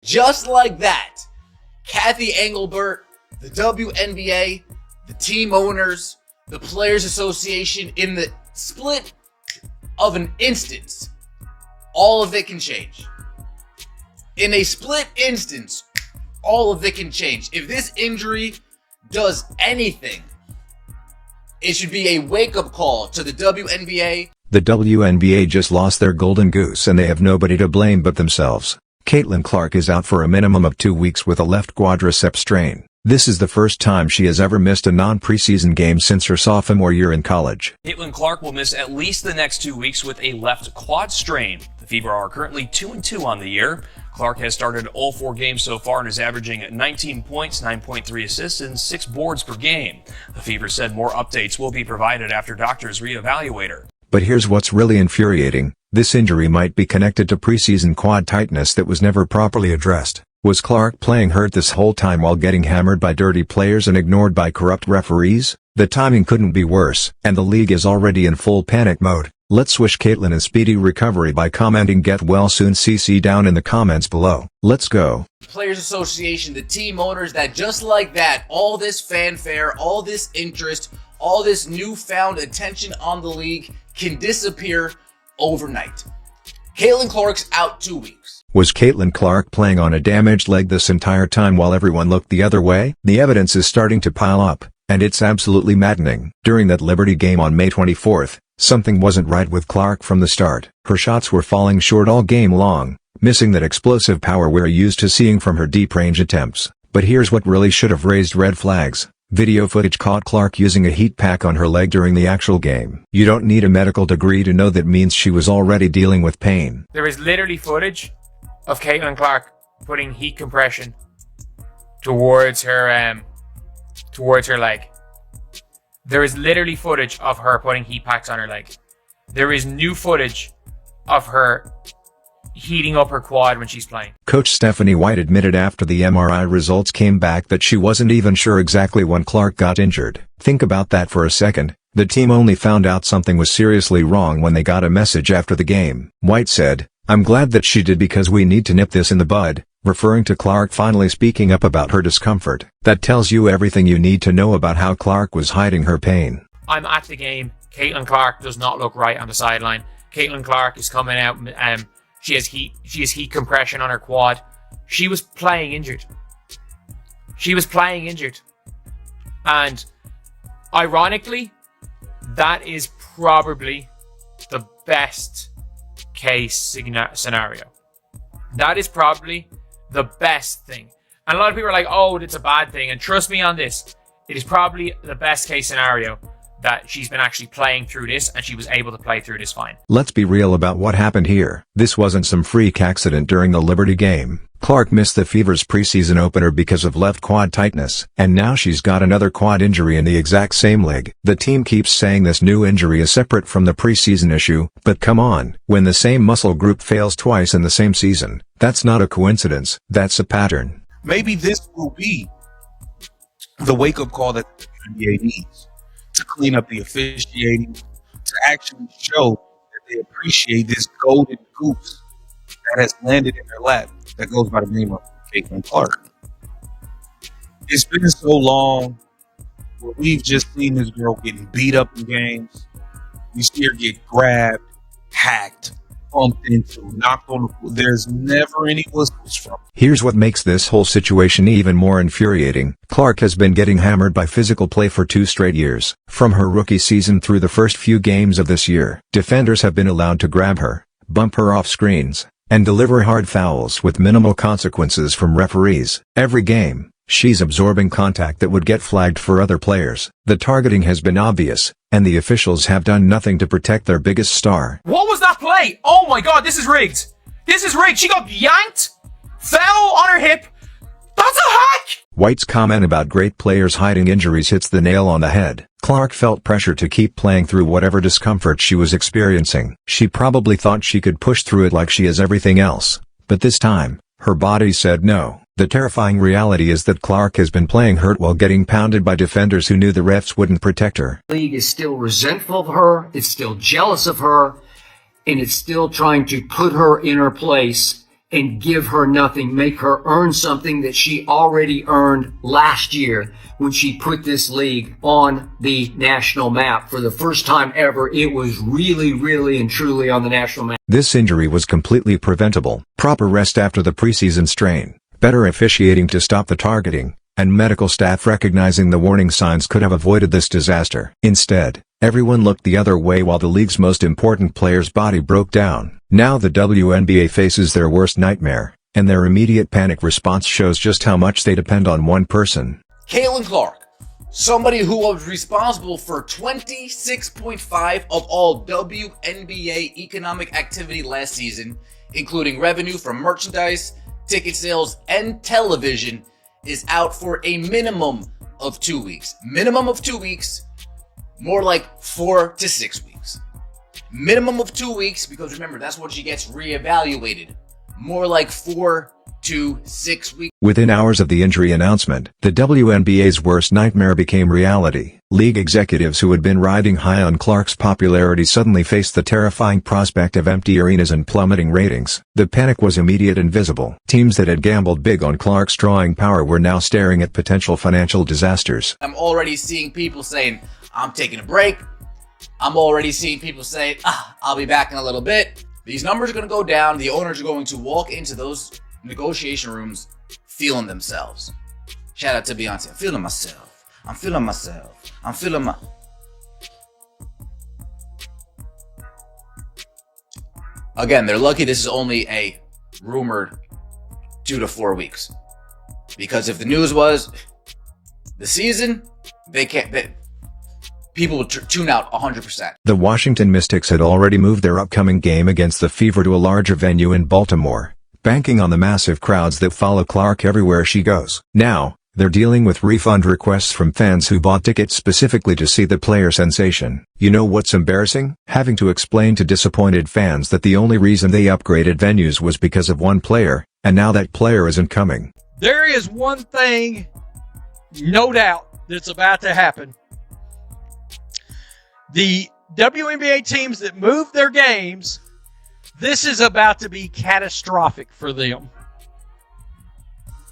Just like that, Kathy Engelbert, the WNBA, the team owners, the Players Association, in the split of an instance, all of it can change. In a split instance, all of it can change. If this injury does anything, it should be a wake-up call to the WNBA. The WNBA just lost their golden goose and they have nobody to blame but themselves. Caitlin Clark is out for a minimum of 2 weeks with a left quadricep strain. This is the first time she has ever missed a non-preseason game since her sophomore year in college. Caitlin Clark will miss at least the next 2 weeks with a left quad strain. The Fever are currently 2-2 on the year. Clark has started all 4 games so far and is averaging 19 points, 9.3 assists, and 6 boards per game. The Fever said more updates will be provided after doctors reevaluate her. But here's what's really infuriating. This injury might be connected to preseason quad tightness that was never properly addressed. Was Clark playing hurt this whole time while getting hammered by dirty players and ignored by corrupt referees? The timing couldn't be worse, and the league is already in full panic mode. Let's wish Caitlin a speedy recovery by commenting "Get well soon CC" down in the comments below. Let's go. Players Association, the team owners, that just like that, all this fanfare, all this interest, all this newfound attention on the league can disappear overnight. Caitlin Clark's out 2 weeks. Was Caitlin Clark playing on a damaged leg this entire time while everyone looked the other way? The evidence is starting to pile up, and it's absolutely maddening. During that Liberty game on May 24th, something wasn't right with Clark from the start. Her shots were falling short all game long, missing that explosive power we're used to seeing from her deep-range attempts. But here's what really should have raised red flags. Video footage caught Clark using a heat pack on her leg during the actual game. You don't need a medical degree to know that means she was already dealing with pain. There is literally footage of Caitlin Clark putting heat compression towards her leg. There is literally footage of her putting heat packs on her leg. There is new footage of her heating up her quad when she's playing. Coach Stephanie White admitted after the MRI results came back that she wasn't even sure exactly when Clark got injured. Think about that for a second. The team only found out something was seriously wrong when they got a message after the game. White said, "I'm glad that she did because we need to nip this in the bud," referring to Clark finally speaking up about her discomfort. That tells you everything you need to know about how Clark was hiding her pain. I'm at the game. Caitlin Clark does not look right on the sideline. Caitlin Clark is coming out. She has heat compression on her quad. She was playing injured. And ironically, that is probably the best case scenario. That is probably the best thing. And a lot of people are like, oh, it's a bad thing. And trust me on this, it is probably the best case scenario that she's been actually playing through this and she was able to play through this fine. Let's be real about what happened here. This wasn't some freak accident during the Liberty game. Clark missed the Fever's preseason opener because of left quad tightness, and now she's got another quad injury in the exact same leg. The team keeps saying this new injury is separate from the preseason issue, but come on, when the same muscle group fails twice in the same season, that's not a coincidence, that's a pattern. Maybe this will be the wake-up call that the NBA needs to clean up the officiating, to actually show that they appreciate this golden goose that has landed in their lap that goes by the name of Caitlin Clark. It's been so long where we've just seen this girl getting beat up in games. We see her get grabbed, hacked, bumped into, knocked on the floor. There's never any whistles from her. Here's what makes this whole situation even more infuriating. Clark has been getting hammered by physical play for 2 straight years. From her rookie season through the first few games of this year, defenders have been allowed to grab her, bump her off screens, and deliver hard fouls with minimal consequences from referees. Every game, she's absorbing contact that would get flagged for other players. The targeting has been obvious, and the officials have done nothing to protect their biggest star. What was that play? Oh my god, this is rigged. This is rigged. She got yanked, fell on her hip. That's a hack! White's comment about great players hiding injuries hits the nail on the head. Clark felt pressure to keep playing through whatever discomfort she was experiencing. She probably thought she could push through it like she is everything else. But this time, her body said no. The terrifying reality is that Clark has been playing hurt while getting pounded by defenders who knew the refs wouldn't protect her. The league is still resentful of her, it's still jealous of her, and it's still trying to put her in her place and give her nothing, make her earn something that she already earned last year when she put this league on the national map. For the first time ever, it was really, really and truly on the national map. This injury was completely preventable. Proper rest after the preseason strain, better officiating to stop the targeting, and medical staff recognizing the warning signs could have avoided this disaster. Instead, everyone looked the other way while the league's most important player's body broke down. Now the WNBA faces their worst nightmare, and their immediate panic response shows just how much they depend on one person. Caitlin Clark, somebody who was responsible for 26.5 of all WNBA economic activity last season, including revenue from merchandise, ticket sales, and television, is out for a minimum of 2 weeks. Minimum of 2 weeks, more like 4 to 6 weeks. Minimum of 2 weeks, because remember, that's when she gets reevaluated. More like 4 to 6 weeks. Within hours of the injury announcement, the WNBA's worst nightmare became reality. League executives who had been riding high on Clark's popularity suddenly faced the terrifying prospect of empty arenas and plummeting ratings. The panic was immediate and visible. Teams that had gambled big on Clark's drawing power were now staring at potential financial disasters. I'm already seeing people saying, I'm taking a break. I'm already seeing people say, I'll be back in a little bit. These numbers are going to go down. The owners are going to walk into those negotiation rooms feeling themselves. Shout out to Beyonce. I'm feeling myself. I'm feeling myself. I'm feeling my... Again, they're lucky this is only a rumored 2 to 4 weeks. Because if the news was the season, people would tune out 100%. The Washington Mystics had already moved their upcoming game against the Fever to a larger venue in Baltimore, banking on the massive crowds that follow Clark everywhere she goes. Now, they're dealing with refund requests from fans who bought tickets specifically to see the player sensation. You know what's embarrassing? Having to explain to disappointed fans that the only reason they upgraded venues was because of one player, and now that player isn't coming. There is one thing, no doubt, that's about to happen. The WNBA teams that move their games, this is about to be catastrophic for them.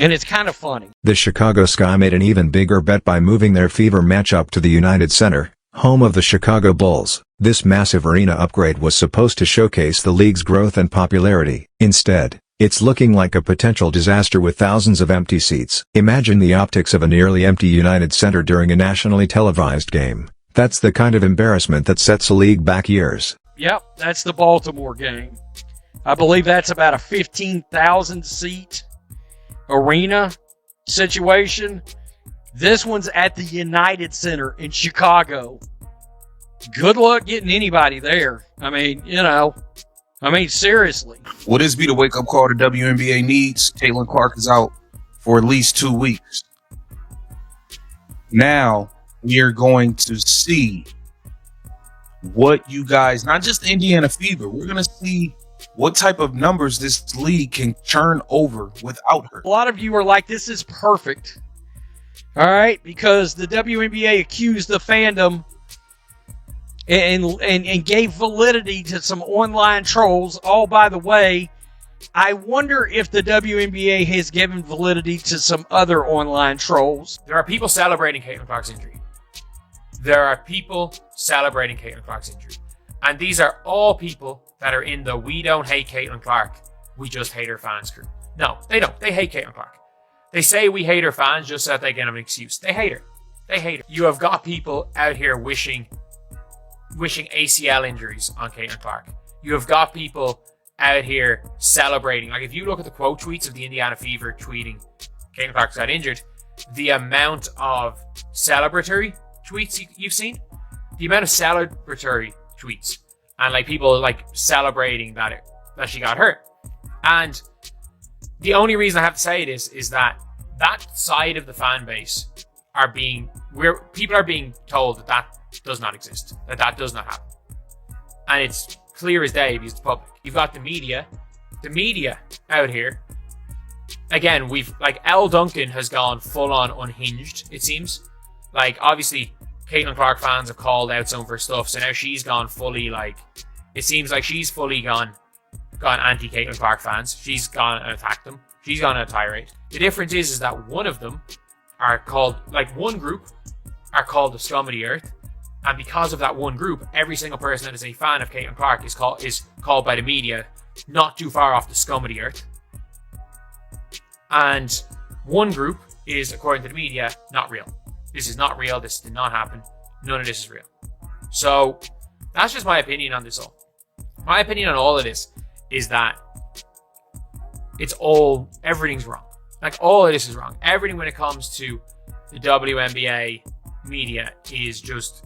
And it's kind of funny. The Chicago Sky made an even bigger bet by moving their Fever matchup to the United Center, home of the Chicago Bulls. This massive arena upgrade was supposed to showcase the league's growth and popularity. Instead, it's looking like a potential disaster with thousands of empty seats. Imagine the optics of a nearly empty United Center during a nationally televised game. That's the kind of embarrassment that sets a league back years. Yep, that's the Baltimore game. I believe that's about a 15,000 seat arena situation. This one's at the United Center in Chicago. Good luck getting anybody there. I mean, seriously. Will this be the wake-up call the WNBA needs? Caitlin Clark is out for at least 2 weeks. Now, we are going to see what you guys, not just Indiana Fever, we're going to see what type of numbers this league can churn over without her. A lot of you are like, this is perfect. All right, because the WNBA accused the fandom and gave validity to some online trolls. Oh, by the way, I wonder if the WNBA has given validity to some other online trolls. There are people celebrating Caitlin Clark's injury. There are people celebrating Caitlin Clark's injury. And these are all people that are in the we don't hate Caitlin Clark, we just hate her fans crew. No, they don't. They hate Caitlin Clark. They say we hate her fans just so that they can have an excuse. They hate her. They hate her. You have got people out here wishing ACL injuries on Caitlin Clark. You have got people out here celebrating. Like, if you look at the quote tweets of the Indiana Fever tweeting Caitlin Clark got injured, the amount of celebratory tweets you've seen, the amount of celebratory tweets, and like people like celebrating that she got hurt. And the only reason I have to say it is that side of the fan base people are being told that does not exist, that does not happen. And it's clear as day because it's public. You've got the media out here. Again, Elle Duncan has gone full on unhinged, it seems. Like, obviously, Caitlin Clark fans have called out some of her stuff, so now she's gone fully, it seems like she's fully gone gone anti-Caitlin Clark fans. She's gone and attacked them. She's gone on a tirade. The difference is that one of them are called, like one group are called the scum of the earth. And because of that one group, every single person that is a fan of Caitlin Clark is called by the media not too far off the scum of the earth. And one group is, according to the media, not real. This is not real. This did not happen. None of this is real. So that's just my opinion on this all. My opinion on all of this is that everything's wrong. Like, all of this is wrong. Everything when it comes to the WNBA media is just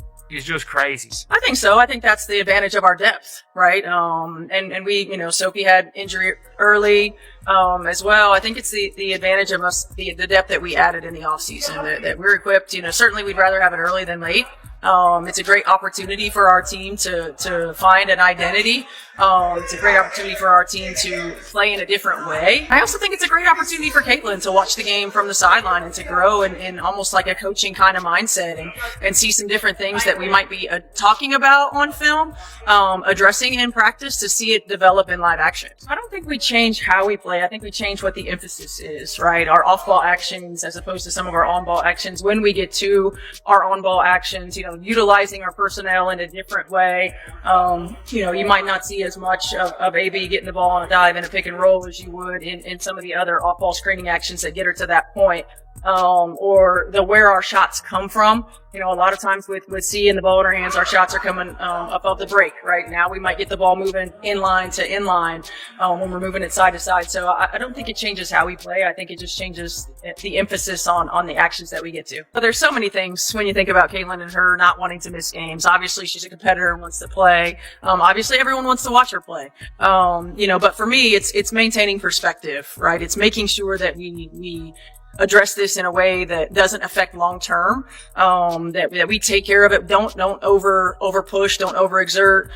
crazy. I think so. I think that's the advantage of our depth, right? And we, Sophie had injury early, as well. I think it's the advantage of us, the depth that we added in the offseason, that we're equipped. Certainly we'd rather have it early than late. It's a great opportunity for our team to find an identity. It's a great opportunity for our team to play in a different way. I also think it's a great opportunity for Caitlin to watch the game from the sideline and to grow in almost like a coaching kind of mindset and see some different things that we might be talking about on film, addressing in practice to see it develop in live action. I don't think we change how we play. I think we change what the emphasis is, right? Our off-ball actions as opposed to some of our on-ball actions. When we get to our on-ball actions, utilizing our personnel in a different way. You might not see as much of AB getting the ball on a dive in a pick and roll as you would in some of the other off-ball screening actions that get her to that point. Or where our shots come from. A lot of times with C and the ball in our hands, our shots are coming above the break. Right now, we might get the ball moving inline to inline when we're moving it side to side. So I don't think it changes how we play. I think it just changes the emphasis on the actions that we get to. But there's so many things when you think about Caitlin and her not wanting to miss games. Obviously, she's a competitor and wants to play. Obviously, everyone wants to watch her play. But for me, it's maintaining perspective, right? It's making sure that we address this in a way that doesn't affect long term, that we take care of it. Don't over push, don't overexert,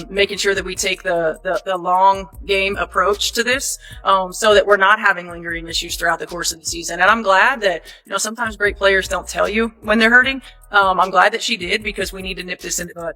making sure that we take the long game approach to this, so that we're not having lingering issues throughout the course of the season. And I'm glad that, sometimes great players don't tell you when they're hurting. I'm glad that she did, because we need to nip this in the bud.